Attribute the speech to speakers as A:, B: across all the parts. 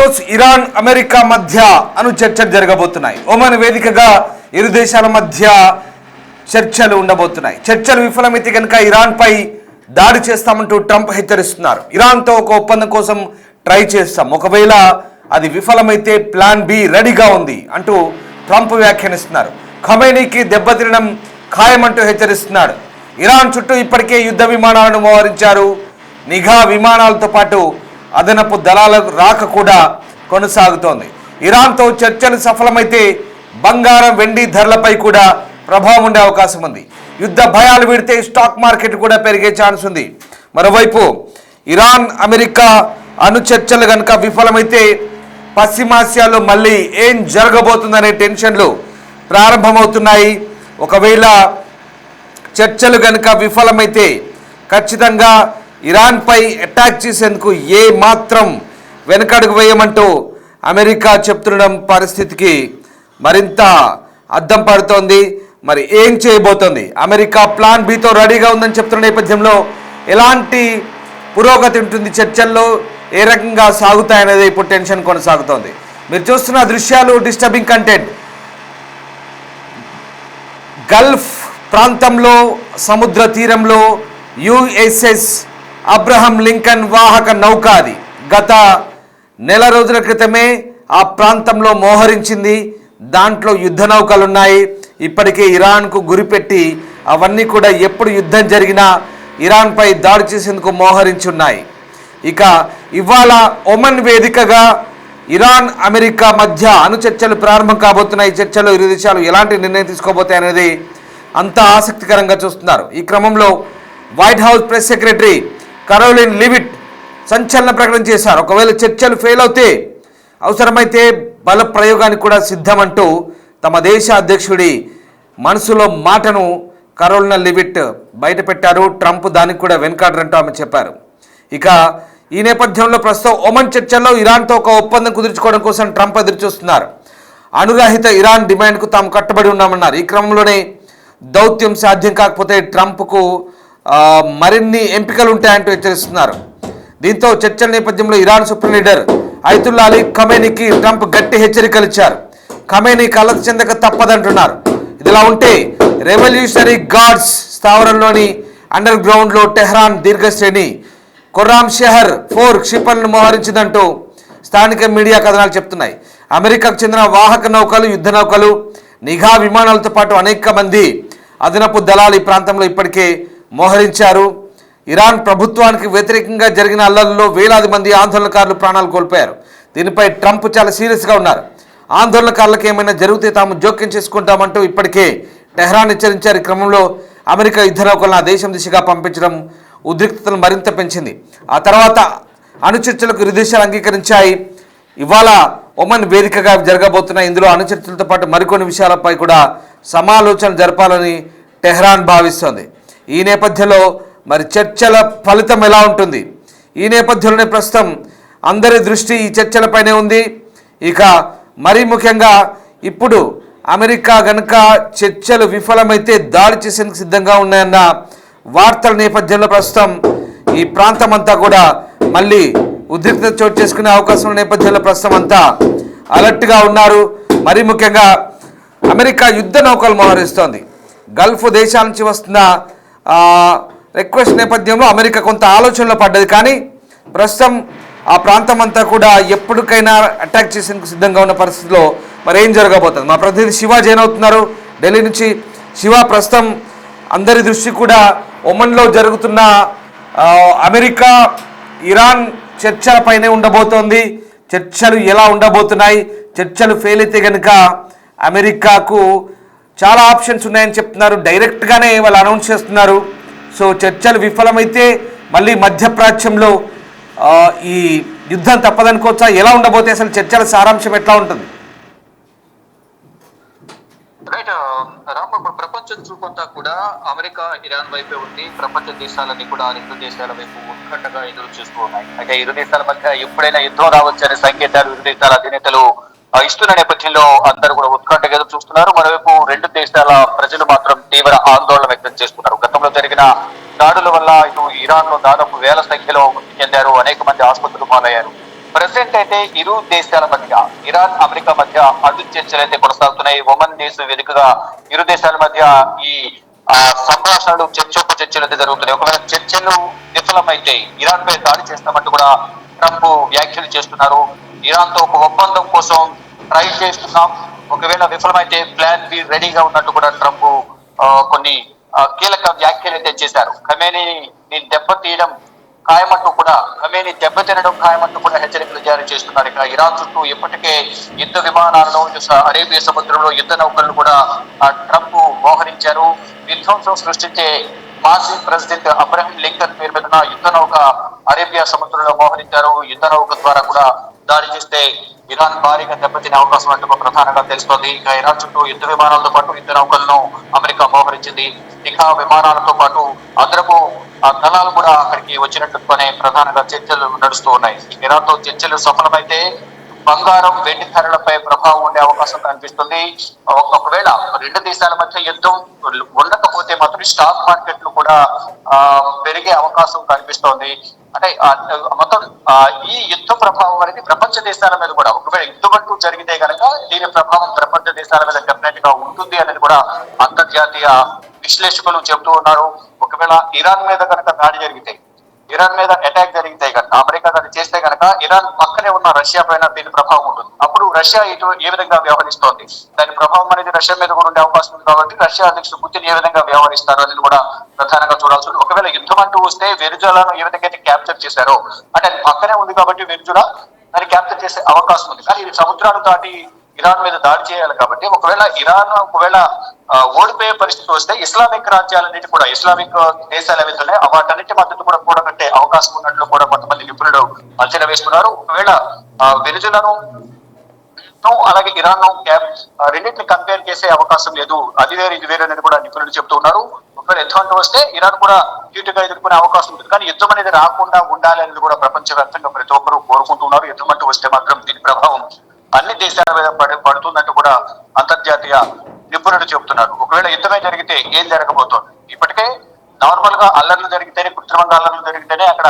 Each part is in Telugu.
A: రోజు ఇరాన్ అమెరికా మధ్య చర్చలు జరగబోతున్నాయి. ఒమన్ వేదికగా ఇరు దేశాల మధ్య చర్చలు ఉండబోతున్నాయి. చర్చలు విఫలమైతే కనుక ఇరాన్ పై దాడి చేస్తామంటూ ట్రంప్ హెచ్చరిస్తున్నారు. ఇరాన్తో ఒక ఒప్పందం కోసం ట్రై చేస్తాం, ఒకవేళ అది విఫలమైతే ప్లాన్ బి రెడీగా ఉంది అంటూ ట్రంప్ వ్యాఖ్యానిస్తున్నారు. ఖమేనీకి దెబ్బతినడం ఖాయమంటూ హెచ్చరిస్తున్నాడు. ఇరాన్ చుట్టూ ఇప్పటికే యుద్ధ విమానాలను మోహరించారు. నిఘా విమానాలతో పాటు అదనపు దళాల రాక కూడా కొనసాగుతోంది. ఇరాన్తో చర్చలు సఫలమైతే బంగారం, వెండి ధరలపై కూడా ప్రభావం ఉండే అవకాశం ఉంది. యుద్ధ భయాలు వీడితే స్టాక్ మార్కెట్ కూడా పెరిగే ఛాన్స్ ఉంది. మరోవైపు ఇరాన్ అమెరికా చర్చలు కనుక విఫలమైతే పశ్చిమాసియాలో మళ్ళీ ఏం జరగబోతుందనే టెన్షన్లు ప్రారంభమవుతున్నాయి. ఒకవేళ చర్చలు కనుక విఫలమైతే ఖచ్చితంగా ఇరాన్పై అటాక్ చేసేందుకు ఏ మాత్రం వెనకడుగు వేయమంటూ అమెరికా చెప్తుండడం పరిస్థితికి మరింత అద్దం పడుతోంది. మరి ఏం చేయబోతోంది? అమెరికా ప్లాన్ బితో రెడీగా ఉందని చెప్తున్న నేపథ్యంలో ఎలాంటి పురోగతి ఉంటుంది, చర్చల్లో ఏ రకంగా సాగుతాయనేది ఇప్పుడు టెన్షన్ కొనసాగుతోంది. మీరు చూస్తున్న దృశ్యాలు డిస్టర్బింగ్ కంటెంట్. గల్ఫ్ ప్రాంతంలో సముద్ర తీరంలో యుఎస్ఎస్ అబ్రహం లింకన్ వాహక నౌక అది గత నెల రోజుల క్రితమే ఆ ప్రాంతంలో మోహరించింది. దాంట్లో యుద్ధ నౌకలున్నాయి. ఇప్పటికే ఇరాన్కు గురిపెట్టి అవన్నీ కూడా ఎప్పుడు యుద్ధం జరిగినా ఇరాన్పై దాడి చేసేందుకు మోహరించున్నాయి. ఇక ఇవాళ ఒమన్ వేదికగా ఇరాన్ అమెరికా మధ్య చర్చలు ప్రారంభం కాబోతున్నాయి. ఈ చర్చలో ఇరు దేశాలు ఎలాంటి నిర్ణయం తీసుకోబోతాయి అనేది అంత ఆసక్తికరంగా చూస్తున్నారు. ఈ క్రమంలో white house press secretary Karoline leave it సంచలన ప్రకటన చేశారు. ఒకవేళ చర్చలు ఫెయిల్ అవుతే అవసరమైతే బల ప్రయోగానికి కూడా సిద్ధమంటూ తమ దేశ అధ్యక్షుడి మనసులో మాటను కరోలిన్ లివిట్ బయటపెట్టారు. ట్రంప్ దానికి కూడా వెనుకాడరంటూ ఆమె చెప్పారు. ఇక ఈ నేపథ్యంలో ప్రస్తుతం ఒమన్ చర్చల్లో ఇరాన్తో ఒక ఒప్పందం కుదుర్చుకోవడం కోసం ట్రంప్ ఎదురుచూస్తున్నారు. అణురహిత ఇరాన్ డిమాండ్కు తాము కట్టుబడి ఉన్నామన్నారు. ఈ క్రమంలోనే దౌత్యం సాధ్యం కాకపోతే ట్రంప్కు మరిన్ని ఎంపికలు ఉంటాయంటూ హెచ్చరిస్తున్నారు. దీంతో చర్చల నేపథ్యంలో Iran supreme leader Ayatollah Ali ఖమేనీకి ట్రంప్ గట్టి హెచ్చరికలు ఇచ్చారు. ఖమేనీ కలత చెందక తప్పదంటున్నారు. ఇదిలా ఉంటే రెవల్యూషనరీ గార్డ్స్ స్థావరంలోని అండర్ గ్రౌండ్లో టెహ్రాన్ దీర్ఘశ్రేణి ఖుర్రామ్ షెహర్ 4 క్షిపణులను మోహరించిందంటూ స్థానిక మీడియా కథనాలు చెప్తున్నాయి. అమెరికాకు చెందిన వాహక నౌకలు, యుద్ధ నౌకలు, నిఘా విమానాలతో పాటు అనేక మంది అదనపు దళాలు ఈ ప్రాంతంలో ఇప్పటికే మోహరించారు. ఇరాన్ ప్రభుత్వానికి వ్యతిరేకంగా జరిగిన అల్లర్లలో వేలాది మంది ఆందోళనకారులు ప్రాణాలు కోల్పోయారు. దీనిపై ట్రంప్ చాలా సీరియస్గా ఉన్నారు. ఆందోళనకారులకు ఏమైనా జరిగితే తాము జోక్యం చేసుకుంటామంటూ ఇప్పటికే టెహ్రాన్ హెచ్చరించారు. ఈ క్రమంలో అమెరికా యుద్ధ నౌకలను ఆ దేశం దిశగా పంపించడం ఉద్రిక్తతను మరింత పెంచింది. ఆ తర్వాత చర్చలకు ఇరు దేశాలు అంగీకరించాయి. ఇవాళ ఒమన్ వేదికగా జరగబోతున్న ఇందులో చర్చలతో పాటు మరికొన్ని విషయాలపై కూడా సమాలోచన జరపాలని టెహ్రాన్ భావిస్తోంది. ఈ నేపథ్యంలో మరి చర్చల ఫలితం ఎలా ఉంటుంది? ఈ నేపథ్యంలోనే ప్రస్తుతం అందరి దృష్టి ఈ చర్చలపైనే ఉంది. ఇక మరీ ముఖ్యంగా ఇప్పుడు అమెరికా గనుక చర్చలు విఫలమైతే దాడి చేసేందుకు సిద్ధంగా ఉన్నాయన్న వార్తల నేపథ్యంలో ప్రస్తుతం ఈ ప్రాంతం అంతా కూడా మళ్ళీ ఉద్రిక్తత చోటు చేసుకునే అవకాశం ఉన్న నేపథ్యంలో ప్రస్తుతం అంతా అలర్ట్గా ఉన్నారు. మరీ ముఖ్యంగా అమెరికా యుద్ధ నౌకలు మోహరిస్తోంది. గల్ఫ్ దేశాల నుంచి వస్తున్న రిక్వెస్ట్ నేపథ్యంలో అమెరికా కొంత ఆలోచనలో పడ్డది. కానీ ప్రస్తుతం ఆ ప్రాంతం అంతా కూడా ఎప్పటికైనా అటాక్ చేసేందుకు సిద్ధంగా ఉన్న పరిస్థితిలో మరి ఏం జరగబోతుంది? మా ప్రతినిధి శివ జైన్ అవుతున్నారు ఢిల్లీ నుంచి. శివ, ప్రస్తుతం అందరి దృష్టి కూడా ఒమన్లో జరుగుతున్న అమెరికా ఇరాన్ చర్చలపైనే ఉండబోతోంది. చర్చలు ఎలా ఉండబోతున్నాయి? చర్చలు ఫెయిల్ అయితే కనుక అమెరికాకు చాలా ఆప్షన్స్ ఉన్నాయని చెప్తున్నారు. డైరెక్ట్గానే వాళ్ళు అనౌన్స్ చేస్తున్నారు. సో చర్చలు విఫలమైతే మళ్ళీ మధ్యప్రాచ్యంలో ఈ యుద్ధం తప్పదనుకోవచ్చా? ఎలా ఉండబోతే అసలు చర్చల సారాంశం ఎట్లా ఉంటుంది?
B: రైట్ రామ్, ఇప్పుడు ప్రపంచం చూపంతా కూడా అమెరికా ఇరాన్ వైపే ఉంది. ప్రపంచ దేశాలన్నీ కూడా రెండు దేశాల వైపు ఉత్కంఠగా ఎదురు చూస్తూ ఉన్నాయి. అయితే ఇరు దేశాల మధ్య ఎప్పుడైనా యుద్ధం రావచ్చనే సంకేతాలు ఇరు దేశాల అధినేతలు ఇస్తున్న నేపథ్యంలో అందరూ కూడా ఉత్కంఠగా ఎదురు చూస్తున్నారు. మరోవైపు రెండు దేశాల ప్రజలు మాత్రం తీవ్ర ఆందోళన వ్యక్తం చేస్తున్నారు. గతంలో జరిగిన దాడుల వల్ల ఇటు ఇరాన్ లో దాదాపు వేల సంఖ్యలో మృతి చెందారు, అనేక మంది ఆసుపత్రులు పాలయ్యారు. ప్రెసెంట్ అయితే ఇరు దేశాల మధ్య ఇరాన్ అమెరికా మధ్య అడ్డు చర్చలు అయితే కొనసాగుతున్నాయి. ఒమన్ దేశం వేదికగా ఇరు దేశాల మధ్య ఈ సంభాషణలు చర్చలు అయితే జరుగుతున్నాయి. ఒకవేళ చర్చలు విఫలమైతే ఇరాన్ పై దాడి చేస్తామంటూ కూడా ట్రంప్ వ్యాఖ్యలు చేస్తున్నారు. ఇరాన్ తో ఒక ఒప్పందం కోసం ట్రై చేస్తున్నాం, ఒకవేళ విఫలమైతే ప్లాన్ బి రెడీగా ఉన్నట్టు కూడా ట్రంప్ కొన్ని కీలక వ్యాఖ్యలు అయితే చేశారు. ఖమేనీని దెబ్బతీయడం ఖాయమంటూ కూడా దెబ్బతినడం ఖాయమంటూ కూడా హెచ్చరికలు జారీ చేస్తున్నారు. ఇక ఇరాన్ చుట్టూ ఇప్పటికే యుద్ధ విమానాలను అరేబియా సముద్రంలో యుద్ధ నౌకలను కూడా ట్రంప్ మోహరించారు. విధ్వంసం సృష్టించే మాజీ ప్రెసిడెంట్ అబ్రహం లింకన్ పేరు మీద యుద్ధ నౌక అరేబియా సముద్రంలో మోహరించారు. యుద్ధ నౌక ద్వారా కూడా దాడి చేస్తే ఇరాన్ భారీగా దెబ్బతినే అవకాశం అంటూ ప్రధానంగా తెలుస్తోంది. ఇక ఇరాన్ చుట్టూ యుద్ధ విమానాలతో పాటు యుద్ధ నౌకలను అమెరికా మోహరించింది. ఇక విమానాలతో పాటు అదనపు దళాలు కూడా అక్కడికి వచ్చినట్టుగానే ప్రధానంగా చర్చలు నడుస్తూ ఉన్నాయి. ఇరాన్ తో చర్చలు సఫలమైతే బంగారం వెండి ధరలపై ప్రభావం ఉండే అవకాశం కనిపిస్తుంది. ఒకవేళ రెండు దేశాల మధ్య యుద్ధం ఉండకపోతే మాత్రం స్టాక్ మార్కెట్లు కూడా పెరిగే అవకాశం కనిపిస్తోంది. అంటే మొత్తం ఈ యుద్ధ ప్రభావం అనేది ప్రపంచ దేశాల మీద కూడా ఒకవేళ యుద్ధం అంటూ జరిగితే కనుక దీని ప్రభావం ప్రపంచ దేశాల మీద డెఫినెట్ గా ఉంటుంది అనేది కూడా అంతర్జాతీయ విశ్లేషకులు చెబుతూ ఉన్నారు. ఒకవేళ ఇరాన్ మీద కనుక దాడి జరిగితే, ఇరాన్ మీద అటాక్ జరిగితే కనుక, అమెరికా దాన్ని చేస్తే కనుక ఇరాన్ పక్కనే ఉన్న రష్యా పైన దీని ప్రభావం ఉంటుంది. అప్పుడు రష్యా ఇటు ఏ విధంగా వ్యవహరిస్తోంది, దాని ప్రభావం అనేది రష్యా మీద కూడా ఉండే అవకాశం ఉంది. కాబట్టి రష్యా అధ్యక్షుడు పుతిన్ ఏ విధంగా వ్యవహరిస్తారు అనేది కూడా ప్రధానంగా చూడాల్సి ఉంది. ఒకవేళ యుద్ధం అంటూ వస్తే వెనిజులాను ఏ విధంగా అయితే క్యాప్చర్ చేశారో, అంటే అది పక్కనే ఉంది కాబట్టి వెనిజులా దాన్ని క్యాప్చర్ చేసే అవకాశం ఉంది. కానీ ఇది సముద్రాలు దాటి ఇరాన్ మీద దాడి చేయాలి కాబట్టి ఒకవేళ ఇరాన్ ఓడిపోయే పరిస్థితి వస్తే ఇస్లామిక్ రాజ్యాలన్నిటి కూడా, ఇస్లామిక్ దేశాలు ఏవైతే ఉన్నాయో వాటన్నిటి మద్దతు కూడా కూడగట్టే అవకాశం ఉన్నట్లు కూడా కొంతమంది నిపుణులు అంచనా వేస్తున్నారు. ఒకవేళ వెనిజులాను అలాగే ఇరాన్ రెండింటిని కంపేర్ చేసే అవకాశం లేదు, అది వేరు ఇది వేరు అనేది కూడా నిపుణులు చెప్తూ ఉన్నారు. ఒకవేళ యుద్ధం అంటూ వస్తే ఇరాన్ కూడా క్యూట్గా ఎదుర్కొనే అవకాశం ఉంటుంది. కానీ యుద్ధం అనేది రాకుండా ఉండాలి అనేది కూడా ప్రపంచవ్యాప్తంగా ప్రతి ఒక్కరూ కోరుకుంటున్నారు. యుద్ధం అంటూ వస్తే మాత్రం దీని ప్రభావం అన్ని దేశాల మీద పడుతున్నట్టు కూడా అంతర్జాతీయ నిపుణులు చెబుతున్నారు. ఒకవేళ యుద్ధమే జరిగితే ఏం జరగబోతోంది, ఇప్పటికే నార్మల్ గా అల్లర్లు జరిగితేనే, కృత్రిమంగా అల్లర్లు జరిగితేనే అక్కడ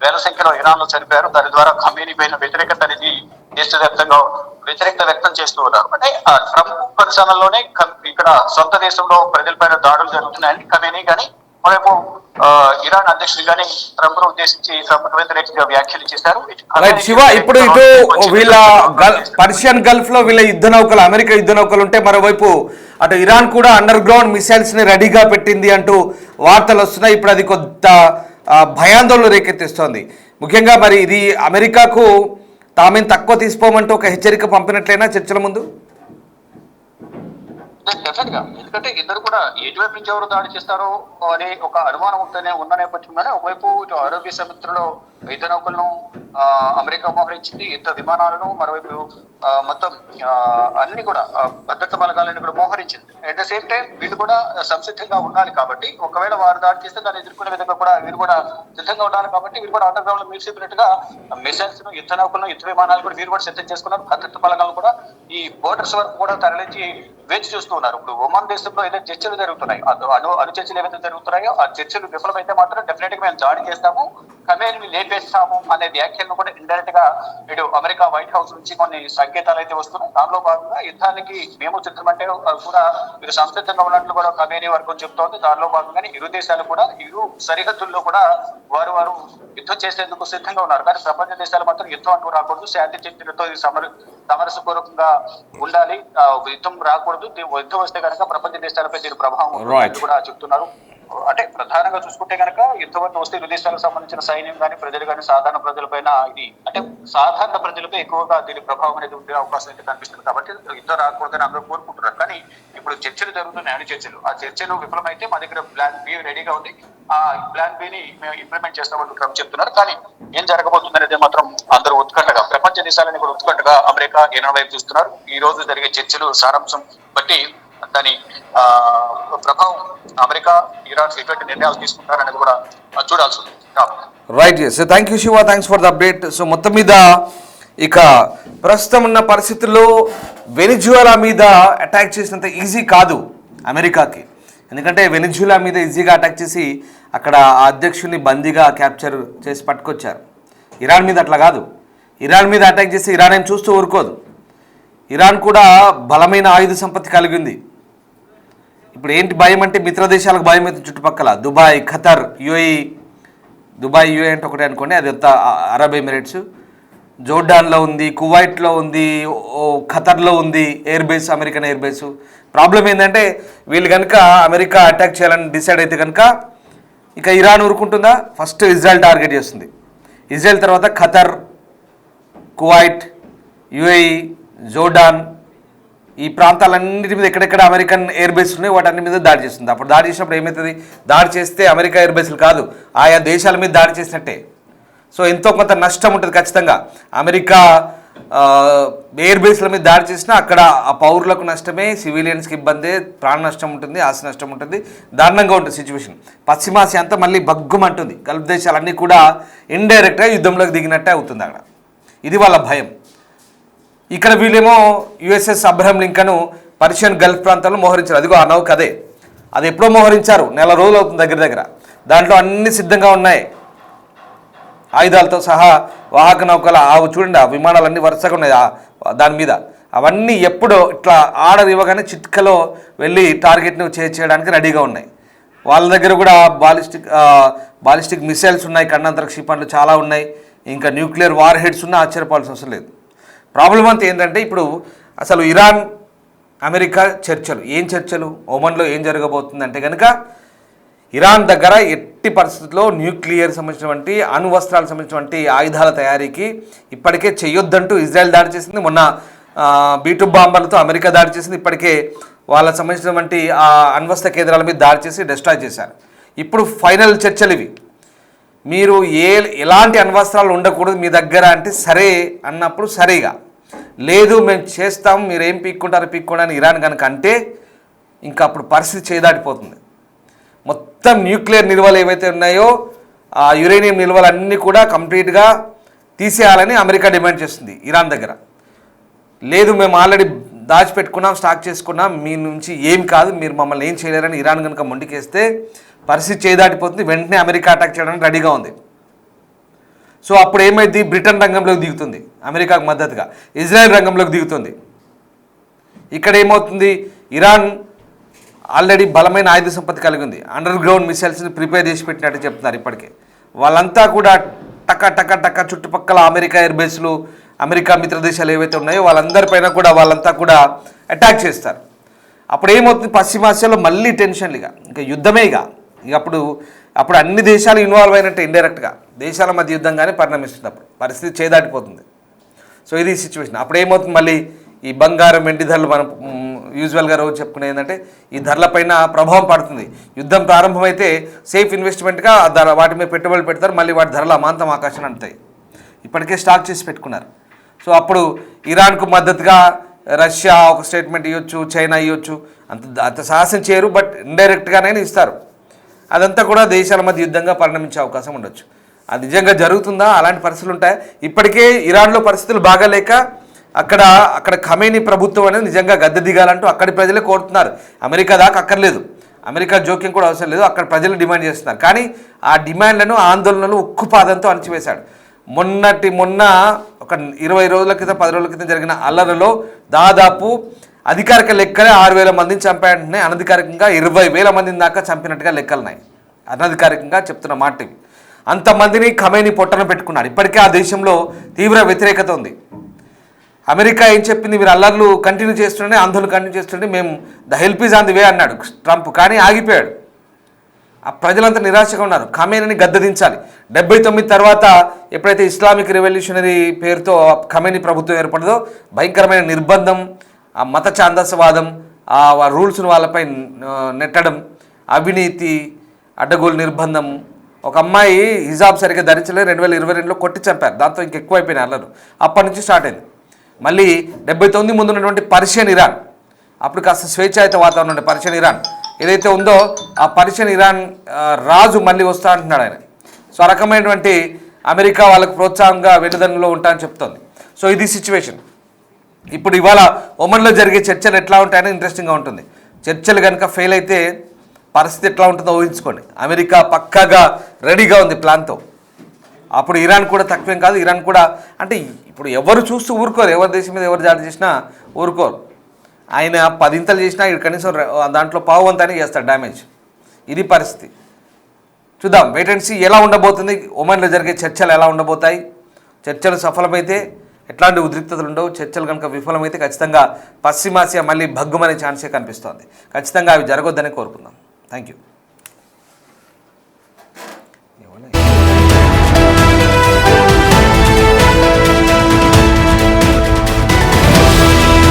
B: వేల సంఖ్యలో ఇరాన్ లో చనిపోయారు. దాని ద్వారా ఖమేనీ పైన వ్యతిరేకత అనేది దేశవ్యాప్తంగా వ్యతిరేకత వ్యక్తం చేస్తూ ఉన్నారు. అంటే ఆ ట్రంప్ పరిశ్రమలోనే ఇక్కడ సొంత దేశంలో ప్రజలపైన దాడులు జరుగుతున్నాయని ఖమేనీ కానీ, మరోవైపు ఇరాన్ అధ్యక్షుడు కానీ ట్రంప్ ను ఉద్దేశించి ట్రంప్ వ్యతిరేకంగా వ్యాఖ్యలు చేశారు.
A: శివ, ఇప్పుడు ఇటు వీళ్ళ పర్షియన్ గల్ఫ్ లో వీళ్ళ యుద్ధ నౌకలు, అమెరికా యుద్ధ నౌకలు ఉంటే, మరోవైపు అటు ఇరాన్ కూడా అండర్ గ్రౌండ్ మిసైల్స్ ని రెడీగా పెట్టింది అంటూ వార్తలు వస్తున్నాయి. ఇప్పుడు అది కొంత భయాందోళన రేకెత్తిస్తోంది. ముఖ్యంగా మరి ఇది అమెరికాకు తామేం తక్కువ తీసుకోమంటూ ఒక హెచ్చరిక పంపినట్లయినా చర్చల ముందు?
B: డెఫినెట్ గా, ఎందుకంటే ఇద్దరు కూడా ఎటువైపు నుంచి ఎవరు దాడి చేస్తారో అనే ఒక అనుమానం ఉంటేనే ఉన్న నేపథ్యంలోనే ఒకవైపు ఇటు అరేబియా సముద్రంలో యుద్ధ నౌకలను అమెరికా మోహరించింది, యుద్ధ విమానాలను, మరోవైపు మొత్తం అన్ని కూడా భద్రతా బలగాలని కూడా మోహరించింది. అట్ ద సేమ్ టైం వీళ్ళు కూడా సంసిద్ధంగా ఉండాలి. కాబట్టి ఒకవేళ వారు దాడి చేస్తే దాన్ని ఎదుర్కొనే విధంగా కూడా వీరు కూడా సిద్ధంగా ఉండాలి. కాబట్టి వీరు కూడా అండర్ గ్రౌండ్ లో మీరు చెప్పినట్టుగా మిసైల్స్ ను, యుద్ధ నౌకలను, యుద్ధ విమానాలు కూడా వీరు కూడా సిద్ధం చేసుకున్నారు. భద్రతా బలగాలు కూడా ఈ బోర్డర్స్ వరకు కూడా తరలించి వేచి చూస్తూ ఉన్నారు. ఇప్పుడు ఒమన్ దేశంలో ఏదైతే చర్చలు జరుగుతున్నాయి, అణు చర్చలు ఏవైతే జరుగుతున్నాయో ఆ చర్చలు విఫలమైతే మాత్రం డెఫినెట్ గా మేము దాడి చేస్తాము, ఖమేనీని లేపేస్తాము అనే వ్యాఖ్యలను కూడా ఇండైరెక్ట్ గా ఇటు అమెరికా వైట్ హౌస్ నుంచి కొన్ని సంకేతాలు అయితే వస్తున్నాయి. దానిలో భాగంగా యుద్ధానికి మేము సిద్ధమంటే కూడా వీరు సంసిద్ధంగా ఉన్నట్లు కూడా ఖమేనీ వర్గం చెప్తోంది. దానిలో భాగంగానే ఇరు దేశాలు కూడా ఇరు సరిహద్దుల్లో కూడా వారు యుద్ధం చేసేందుకు సిద్ధంగా ఉన్నారు. కానీ ప్రపంచ దేశాలు మాత్రం యుద్ధం అంటూ రాకూడదు, శాంతి చర్చలతో సమరసపూర్వకంగా ఉండాలి, యుద్ధం రాకూడదు. యుద్ధం వస్తే కనుక ప్రపంచ దేశాలపై దీని ప్రభావం కూడా చెప్తున్నారు. అంటే ప్రధానంగా చూసుకుంటే కనుక యుద్ధం వస్తే ఇరు దేశాలకు సంబంధించిన సైన్యం కానీ, ప్రజలు కానీ, సాధారణ ప్రజలపైన ఇది అంటే సాధారణ ప్రజలపై ఎక్కువగా దీని ప్రభావం అనేది ఉండే అవకాశం అయితే కనిపిస్తుంది. కాబట్టి యుద్ధం రాకూడదని అందరూ కోరుకుంటున్నారు. కానీ ఇప్పుడు చర్చలు జరుగుతున్నాయి, అణు చర్చలు. ఆ చర్చలు విఫలమైతే మా దగ్గర ప్లాన్ బి రెడీగా ఉంది, ఆ ప్లాన్ బి ని మేము ఇంప్లిమెంట్ చేస్తామంటూ ట్రంప్ చెప్తున్నారు. కానీ ఏం జరగబోతుంది అనేది మాత్రం అందరూ ఉత్కంఠగా, ప్రపంచ దేశాలని కూడా ఉత్కంఠగా అమెరికా ఇరాన్ వైపు చూస్తున్నారు. ఈ రోజు జరిగే చర్చలు సారాంశం బట్టి దాని ప్రభావం అమెరికా, ఇరాన్ ఎటువంటి నిర్ణయాలు తీసుకుంటారనేది కూడా చూడాల్సి ఉంది.
A: Right, so thank you Shiva, thanks for the update. So మొత్తం మీద ఇక ప్రస్తుతం ఉన్న పరిస్థితుల్లో వెనిజులా మీద అటాక్ చేసినంత ఈజీ కాదు అమెరికాకి. ఎందుకంటే వెనిజులా మీద ఈజీగా అటాక్ చేసి అక్కడ ఆ అధ్యక్షుడిని బందీగా క్యాప్చర్ చేసి పట్టుకొచ్చారు. ఇరాన్ మీద అట్లా కాదు. ఇరాన్ మీద అటాక్ చేస్తే ఇరాన్ ఏం చూస్తూ ఊరుకోదు. ఇరాన్ కూడా బలమైన ఆయుధ సంపత్తి కలిగి ఉంది. ఇప్పుడు ఏంటి భయం అంటే మిత్ర దేశాలకు భయం అయితే చుట్టుపక్కల Dubai, Qatar, UAE. Dubai UA అంటే ఒకటే అనుకోండి, అది అంతా అరబ్ ఎమిరేట్స్. జోర్డాన్లో ఉంది, కువైట్లో ఉంది, ఖతర్లో ఉంది air base, American air base. Problem ఏంటంటే వీళ్ళు కనుక అమెరికా అటాక్ చేయాలని డిసైడ్ అయితే కనుక ఇక ఇరాన్ ఊరుకుంటుందా? ఫస్ట్ ఇజ్రాయెల్ టార్గెట్ చేస్తుంది. ఇజ్రాయెల్ తర్వాత ఖతర్, కువైట్, యుఏఈ, జోర్డాన్, ఈ ప్రాంతాలన్నిటి మీద ఎక్కడెక్కడ అమెరికన్ ఎయిర్ బేస్ ఉన్నాయి వాటన్నిటి మీద దాడి చేస్తుంది. అప్పుడు దాడి చేసినప్పుడు ఏమవుతుంది? దాడి చేస్తే అమెరికా ఎయిర్ బేస్లు కాదు, ఆయా దేశాల మీద దాడి చేసినట్టే. సో ఎంతో కొంత నష్టం ఉంటుంది ఖచ్చితంగా. అమెరికా ఎయిర్ బేస్ల మీద దాడి చేసినా అక్కడ ఆ పౌరులకు నష్టమే, సివిలియన్స్కి ఇబ్బందే, ప్రాణ నష్టం ఉంటుంది, ఆస్తి నష్టం ఉంటుంది, దారుణంగా ఉంటుంది సిచ్యువేషన్. పశ్చిమాసియా అంతా మళ్ళీ బగ్గుమంటుంది. గల్ఫ్ దేశాలన్నీ కూడా ఇండైరెక్ట్గా యుద్ధంలోకి దిగినట్టే అవుతుంది అక్కడ. ఇది వాళ్ళ భయం. ఇక్కడ వీళ్ళేమో USS Abraham Lincoln Persian Gulf ప్రాంతంలో మోహరించారు. అదిగో ఆ నౌక అదే. అది ఎప్పుడో మోహరించారు, నెల రోజులు అవుతుంది దగ్గర. దాంట్లో అన్ని సిద్ధంగా ఉన్నాయి, ఆయుధాలతో సహా. వాహక నౌకల చూడండి, ఆ విమానాలన్నీ వరుసగా ఉన్నాయి దాని మీద. అవన్నీ ఎప్పుడో ఇట్లా ఆర్డర్ ఇవ్వగానే చిట్కలో వెళ్ళి టార్గెట్ని చేయడానికి రెడీగా ఉన్నాయి. వాళ్ళ దగ్గర కూడా బాలిస్టిక్ మిసైల్స్ ఉన్నాయి, ఖండాంతర క్షిపణులు చాలా ఉన్నాయి, ఇంకా న్యూక్లియర్ వార్ హెడ్స్ ఉన్నా ఆశ్చర్యపోవాల్సిన అవసరం లేదు. ప్రాబ్లం అంతా ఏంటంటే ఇప్పుడు అసలు ఇరాన్ అమెరికా చర్చలు, ఏం చర్చలు, ఒమన్లో ఏం జరగబోతుందంటే కనుక ఇరాన్ దగ్గర ఎట్టి పరిస్థితుల్లో న్యూక్లియర్ సంబంధించినటువంటి అణువస్త్రాలకు సంబంధించినటువంటి ఆయుధాల తయారీకి ఇప్పటికే చేయొద్దంటూ ఇజ్రాయెల్ దాడి చేసింది. మొన్న B-2 బాంబర్లతో అమెరికా దాడి చేసింది. ఇప్పటికే వాళ్ళకి సంబంధించినటువంటి ఆ అణ్వస్త్ర కేంద్రాల మీద దాడి చేసి డిస్ట్రాయ్ చేశారు. ఇప్పుడు ఫైనల్ చర్చలు ఇవి. మీరు ఎలాంటి అణ్వస్త్రాలు ఉండకూడదు మీ దగ్గర అంటే సరే అన్నప్పుడు సరేగా, లేదు మేము చేస్తాం మీరు ఏం పీక్కుంటారని ఇరాన్ కనుక అంటే ఇంకా అప్పుడు పరిస్థితి చేదాటిపోతుంది. మొత్తం న్యూక్లియర్ నిల్వలు ఏవైతే ఉన్నాయో ఆ యురేనియం నిల్వలన్నీ కూడా కంప్లీట్గా తీసేయాలని అమెరికా డిమాండ్ చేస్తుంది ఇరాన్ దగ్గర. లేదు మేము ఆల్రెడీ దాచిపెట్టుకున్నాం, స్టాక్ చేసుకున్నాం, మీ నుంచి ఏం కాదు, మీరు మమ్మల్ని ఏం చేయలేరని ఇరాన్ కనుక మొండికేస్తే పరిస్థితి చేదాటిపోతుంది. వెంటనే అమెరికా అటాక్ చేయడానికి రెడీగా ఉంది. సో అప్పుడు ఏమైంది? బ్రిటన్ రంగంలోకి దిగుతుంది అమెరికాకు మద్దతుగా, ఇజ్రాయెల్ రంగంలోకి దిగుతుంది. ఇక్కడ ఏమవుతుంది? ఇరాన్ ఆల్రెడీ బలమైన ఆయుధ సంపత్తి కలిగి ఉంది. అండర్ గ్రౌండ్ మిసైల్స్ని ప్రిపేర్ చేసి పెట్టినట్టు చెప్తున్నారు ఇప్పటికే. వాళ్ళంతా కూడా టక్క చుట్టుపక్కల అమెరికా ఎయిర్ బేస్లు, అమెరికా మిత్ర దేశాలు ఏవైతే ఉన్నాయో వాళ్ళందరిపైన కూడా వాళ్ళంతా కూడా అటాక్ చేస్తారు. అప్పుడు ఏమవుతుంది? పశ్చిమాసియాలో మళ్ళీ టెన్షన్లు, ఇంకా యుద్ధమే. ఇక అప్పుడు అన్ని దేశాలు ఇన్వాల్వ్ అయినట్టే, ఇండైరెక్ట్గా దేశాల మధ్య యుద్ధంగానే పరిణమిస్తుంది. అప్పుడు పరిస్థితి చేదాటిపోతుంది. సో ఇది సిచ్యువేషన్. అప్పుడు ఏమవుతుంది? మళ్ళీ ఈ బంగారం, వెండి ధరలు మనం యూజువల్గా రోజు చెప్పుకునే ఏంటంటే ఈ ధరలపైన ప్రభావం పడుతుంది. యుద్ధం ప్రారంభమైతే సేఫ్ ఇన్వెస్ట్మెంట్గా వాటి మీద పెట్టుబడులు పెడతారు, మళ్ళీ వాటి ధరలు అమాంతం ఆకాశం అంటాయి. ఇప్పటికే స్టాక్ చేసి పెట్టుకున్నారు. సో అప్పుడు ఇరాన్కు మద్దతుగా రష్యా ఒక స్టేట్మెంట్ ఇవ్వచ్చు, చైనా ఇవ్వచ్చు, అంత సాహసం చేయరు, బట్ ఇండైరెక్ట్గానే ఇస్తారు. అదంతా కూడా దేశాల మధ్య యుద్ధంగా పరిణమించే అవకాశం ఉండొచ్చు. అది నిజంగా జరుగుతుందా? అలాంటి పరిస్థితులు ఉంటాయి. ఇప్పటికే ఇరాన్లో పరిస్థితులు బాగాలేక అక్కడ ఖమేనీ ప్రభుత్వం అనేది నిజంగా గద్దె దిగాలంటూ అక్కడి ప్రజలే కోరుతున్నారు. అమెరికా దాకా అక్కర్లేదు, అమెరికా జోక్యం కూడా అవసరం లేదు, అక్కడ ప్రజలు డిమాండ్ చేస్తున్నారు. కానీ ఆ డిమాండ్లను, ఆందోళనలు ఉక్కుపాదంతో అణచివేశాడు. మొన్న ఒక 20 రోజుల క్రితం, 10 రోజుల క్రితం జరిగిన అల్లర్లలో దాదాపు అధికారిక లెక్కలే 6,000 మందిని చంపాయంటే అనధికారికంగా 20,000 మందిని దాకా చంపినట్టుగా లెక్కలున్నాయి. అనధికారికంగా చెప్తున్న మాట ఇవి. అంతమందిని ఖమేనీ పొట్టన పెట్టుకున్నాడు. ఇప్పటికే ఆ దేశంలో తీవ్ర వ్యతిరేకత ఉంది. అమెరికా ఏం చెప్పింది? మీరు అల్లర్లు కంటిన్యూ చేస్తుండే, ఆందోళన కంటిన్యూ చేస్తుండే, మేము the help is on the way అన్నాడు ట్రంప్. కానీ ఆగిపోయాడు. ఆ ప్రజలంతా నిరాశగా ఉన్నారు. ఖమేనీని గద్దెదించాలి. 79 తర్వాత ఎప్పుడైతే ఇస్లామిక్ రెవల్యూషనరీ పేరుతో ఖమేనీ ప్రభుత్వం ఏర్పడదో భయంకరమైన నిర్బంధం, ఆ మత ఛాందసవాదం, ఆ రూల్స్ను వాళ్ళపై నెట్టడం, అవినీతి, అడ్డగోలు నిర్బంధం. ఒక అమ్మాయి హిజాబ్ సరిగ్గా ధరించలేదు, 2022లో కొట్టి చంపారు. దాంతో ఇంకెక్కువైపోయినాయి అల్లరు. అప్పటి నుంచి స్టార్ట్ అయింది. మళ్ళీ 79 ముందు ఉన్నటువంటి పర్షియన్ ఇరాన్, అప్పుడు కాస్త స్వేచ్ఛాయుత వాతావరణం ఉండే పర్షియన్ ఇరాన్ ఏదైతే ఉందో ఆ పర్షియన్ ఇరాన్ రాజు మళ్ళీ వస్తా అంటున్నాడు ఆయన. సో ఆ రకమైనటువంటి అమెరికా వాళ్ళకు ప్రోత్సాహంగా వెనుదన్నులో ఉంటా అని చెప్తోంది. సో ఇది సిచ్యువేషన్. ఇప్పుడు ఇవాళ ఒమన్లో జరిగే చర్చలు ఎట్లా ఉంటాయని ఇంట్రెస్టింగ్గా ఉంటుంది. చర్చలు కనుక ఫెయిల్ అయితే పరిస్థితి ఎట్లా ఉంటుందో ఊహించుకోండి. అమెరికా పక్కాగా రెడీగా ఉంది ప్లాన్తో. అప్పుడు ఇరాన్ కూడా తక్కువేం కాదు. ఇరాన్ కూడా అంటే ఇప్పుడు ఎవరు చూస్తూ ఊరుకోరు, ఎవరి దేశం మీద ఎవరు దాడి చేసినా ఊరుకోరు. ఆయన 10 ఇంతలు చేసినా ఇక్కడ కనీసం దాంట్లో పావువంతానే చేస్తాడు డ్యామేజ్. ఇది పరిస్థితి. చూద్దాం, వెయిట్ అండ్ సీ ఎలా ఉండబోతుంది. ఒమన్లో జరిగే చర్చలు ఎలా ఉండబోతాయి. చర్చలు సఫలమైతే ఎట్లాంటి ఉద్రిక్తతలు ఉండవు. చర్చలు కనుక విఫలమైతే ఖచ్చితంగా పశ్చిమాసియా మళ్ళీ భగ్గుమనే ఛాన్సే కనిపిస్తోంది. ఖచ్చితంగా అవి జరగొద్దని కోరుకుందాం. Thank you.